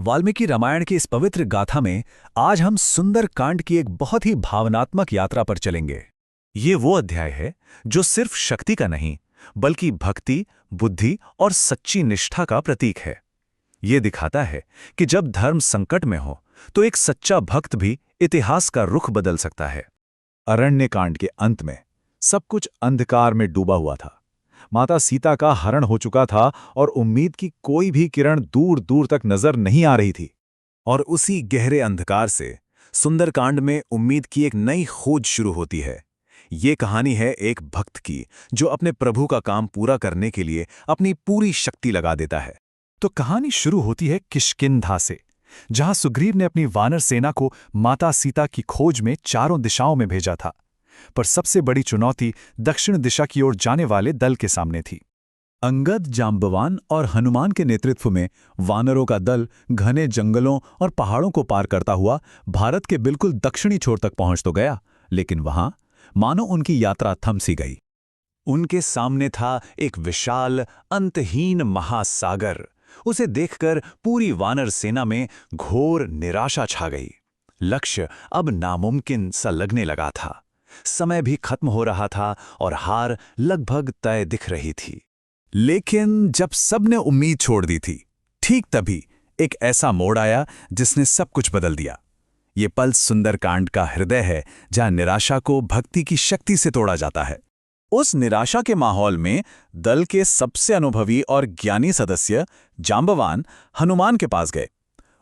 वाल्मीकि रामायण की इस पवित्र गाथा में आज हम सुंदर कांड की एक बहुत ही भावनात्मक यात्रा पर चलेंगे। ये वो अध्याय है जो सिर्फ शक्ति का नहीं, बल्कि भक्ति, बुद्धि और सच्ची निष्ठा का प्रतीक है। ये दिखाता है कि जब धर्म संकट में हो तो एक सच्चा भक्त भी इतिहास का रुख बदल सकता है। अरण्यकांड के अंत में सब कुछ अंधकार में डूबा हुआ था। माता सीता का हरण हो चुका था और उम्मीद की कोई भी किरण दूर दूर तक नजर नहीं आ रही थी। और उसी गहरे अंधकार से सुंदरकांड में उम्मीद की एक नई खोज शुरू होती है। ये कहानी है एक भक्त की जो अपने प्रभु का काम पूरा करने के लिए अपनी पूरी शक्ति लगा देता है। तो कहानी शुरू होती है किष्किंधा से, जहां सुग्रीव ने अपनी वानर सेना को माता सीता की खोज में चारों दिशाओं में भेजा था। पर सबसे बड़ी चुनौती दक्षिण दिशा की ओर जाने वाले दल के सामने थी। अंगद, जांबवान और हनुमान के नेतृत्व में वानरों का दल घने जंगलों और पहाड़ों को पार करता हुआ भारत के बिल्कुल दक्षिणी छोर तक पहुंच तो गया, लेकिन वहां मानो उनकी यात्रा थम सी गई। उनके सामने था एक विशाल, अंतहीन महासागर। उसे देखकर पूरी वानर सेना में घोर निराशा छा गई। लक्ष्य अब नामुमकिन सा लगने लगा था। समय भी खत्म हो रहा था और हार लगभग तय दिख रही थी। लेकिन जब सबने उम्मीद छोड़ दी थी, ठीक तभी एक ऐसा मोड़ आया जिसने सब कुछ बदल दिया। ये पल सुंदरकांड का हृदय है, जहां निराशा को भक्ति की शक्ति से तोड़ा जाता है। उस निराशा के माहौल में दल के सबसे अनुभवी और ज्ञानी सदस्य जांबवान हनुमान के पास गए।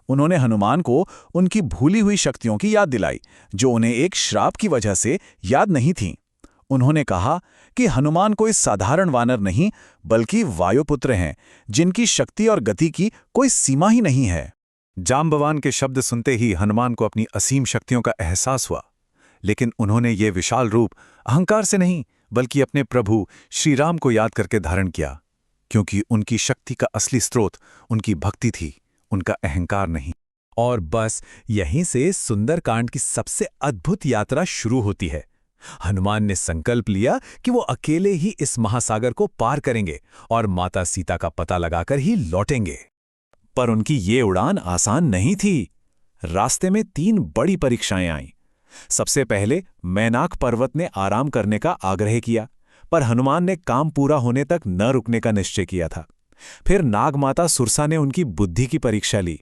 उन्होंने हनुमान को उनकी भूली हुई शक्तियों की याद दिलाई, जो उन्हें एक श्राप की वजह से याद नहीं थीं। उन्होंने कहा कि हनुमान कोई साधारण वानर नहीं, बल्कि वायुपुत्र हैं, जिनकी शक्ति और गति की कोई सीमा ही नहीं है। जांबवान के शब्द सुनते ही हनुमान को अपनी असीम शक्तियों का एहसास हुआ, लेकिन उन्होंने ये विशाल रूप अहंकार से नहीं, बल्कि अपने प्रभु श्री राम को याद करके धारण किया, क्योंकि उनकी शक्ति का असली स्रोत उनकी भक्ति थी, उनका अहंकार नहीं। और बस यहीं से सुंदरकांड की सबसे अद्भुत यात्रा शुरू होती है। हनुमान ने संकल्प लिया कि वो अकेले ही इस महासागर को पार करेंगे और माता सीता का पता लगाकर ही लौटेंगे। पर उनकी ये उड़ान आसान नहीं थी। रास्ते में 3 बड़ी परीक्षाएं आईं। सबसे पहले मैनाक पर्वत ने आराम करने का आग्रह किया, पर हनुमान ने काम पूरा होने तक न रुकने का निश्चय किया था। फिर नागमाता सुरसा ने उनकी बुद्धि की परीक्षा ली,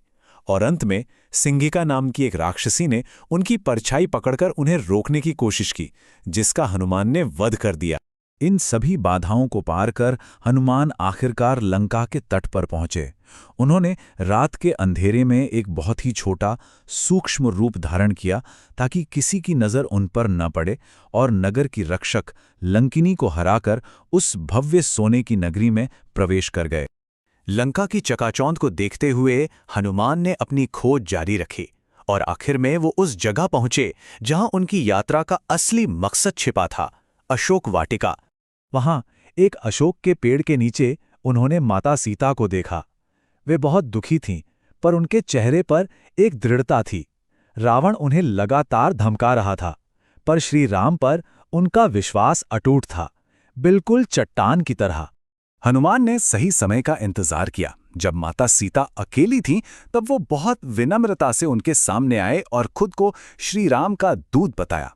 और अंत में सिंहिका नाम की एक राक्षसी ने उनकी परछाई पकड़कर उन्हें रोकने की कोशिश की, जिसका हनुमान ने वध कर दिया। इन सभी बाधाओं को पार कर हनुमान आखिरकार लंका के तट पर पहुंचे। उन्होंने रात के अंधेरे में एक बहुत ही छोटा, सूक्ष्म रूप धारण किया, ताकि किसी की नज़र उन पर न पड़े, और नगर की रक्षक लंकिनी को हराकर उस भव्य सोने की नगरी में प्रवेश कर गए। लंका की चकाचौंध को देखते हुए हनुमान ने अपनी खोज जारी रखी, और आखिर में वो उस जगह पहुंचे जहां उनकी यात्रा का असली मकसद छिपा था, अशोक वाटिका। वहां एक अशोक के पेड़ के नीचे उन्होंने माता सीता को देखा। वे बहुत दुखी थीं, पर उनके चेहरे पर एक दृढ़ता थी। रावण उन्हें लगातार धमका रहा था, पर श्री राम पर उनका विश्वास अटूट था, बिल्कुल चट्टान की तरह। हनुमान ने सही समय का इंतजार किया। जब माता सीता अकेली थीं, तब वो बहुत विनम्रता से उनके सामने आए और खुद को श्री राम का दूत बताया।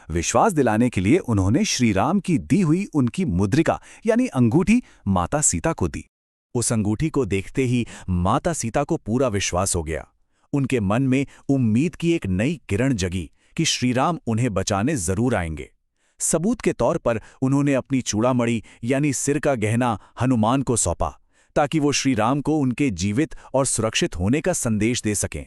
विश्वास दिलाने के लिए उन्होंने श्री राम की दी हुई उनकी मुद्रिका यानी अंगूठी माता सीता को दी। उस अंगूठी को देखते ही माता सीता को पूरा विश्वास हो गया। उनके मन में उम्मीद की एक नई किरण जगी कि श्री राम उन्हें बचाने जरूर आएंगे। सबूत के तौर पर उन्होंने अपनी चूड़ामणि यानी सिर का गहना हनुमान को सौंपा, ताकि वो श्री राम को उनके जीवित और सुरक्षित होने का संदेश दे सकें।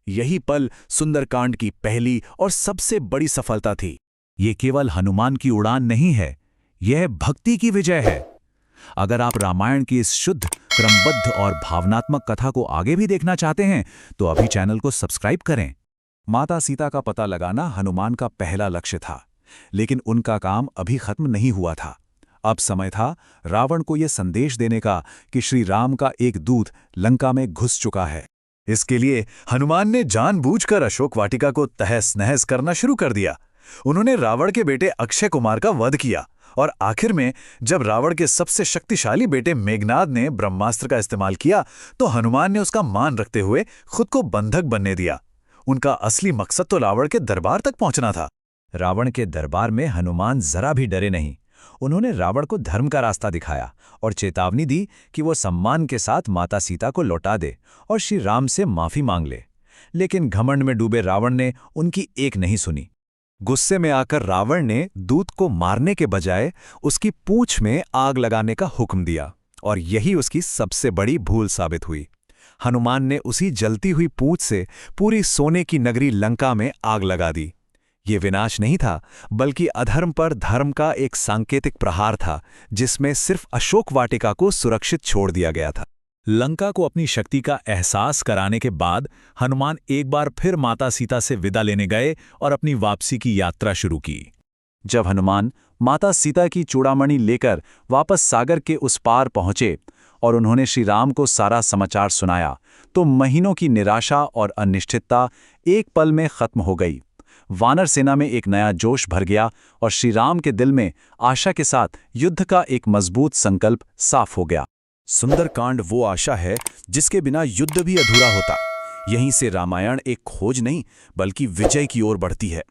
यही पल सुंदरकांड की पहली और सबसे बड़ी सफलता थी। ये केवल हनुमान की उड़ान नहीं है, यह भक्ति की विजय है। अगर आप रामायण की इस शुद्ध, क्रमबद्ध और भावनात्मक कथा को आगे भी देखना चाहते हैं, तो अभी चैनल को सब्सक्राइब करें। माता सीता का पता लगाना हनुमान का पहला लक्ष्य था, लेकिन उनका काम अभी खत्म नहीं हुआ था। अब समय था रावण को यह संदेश देने का कि श्री राम का एक दूत लंका में घुस चुका है। इसके लिए हनुमान ने जानबूझकर अशोक वाटिका को तहस नहस करना शुरू कर दिया। उन्होंने रावण के बेटे अक्षय कुमार का वध किया और आखिर में जब रावण के सबसे शक्तिशाली बेटे मेघनाद ने ब्रह्मास्त्र का इस्तेमाल किया तो हनुमान ने उसका मान रखते हुए खुद को बंधक बनने दिया। उनका असली मकसद तो रावण के दरबार तक पहुंचना था। रावण के दरबार में हनुमान जरा भी डरे नहीं। उन्होंने रावण को धर्म का रास्ता दिखाया और चेतावनी दी कि वो सम्मान के साथ माता सीता को लौटा दे और श्री राम से माफी मांग ले। लेकिन घमंड में डूबे रावण ने उनकी एक नहीं सुनी। गुस्से में आकर रावण ने दूत को मारने के बजाय उसकी पूंछ में आग लगाने का हुक्म दिया और यही उसकी सबसे बड़ी भूल साबित हुई। हनुमान ने उसी जलती हुई पूंछ से पूरी सोने की नगरी लंका में आग लगा दी। ये विनाश नहीं था, बल्कि अधर्म पर धर्म का एक सांकेतिक प्रहार था, जिसमें सिर्फ अशोक वाटिका को सुरक्षित छोड़ दिया गया था। लंका को अपनी शक्ति का एहसास कराने के बाद हनुमान एक बार फिर माता सीता से विदा लेने गए और अपनी वापसी की यात्रा शुरू की। जब हनुमान माता सीता की चूड़ामणि लेकर वापस सागर के उस पार पहुंचे और उन्होंने श्री राम को सारा समाचार सुनाया, तो महीनों की निराशा और अनिश्चितता एक पल में खत्म हो गई। वानर सेना में एक नया जोश भर गया और श्री राम के दिल में आशा के साथ युद्ध का एक मजबूत संकल्प साफ हो गया। सुंदरकांड वो आशा है जिसके बिना युद्ध भी अधूरा होता। यहीं से रामायण एक खोज नहीं, बल्कि विजय की ओर बढ़ती है।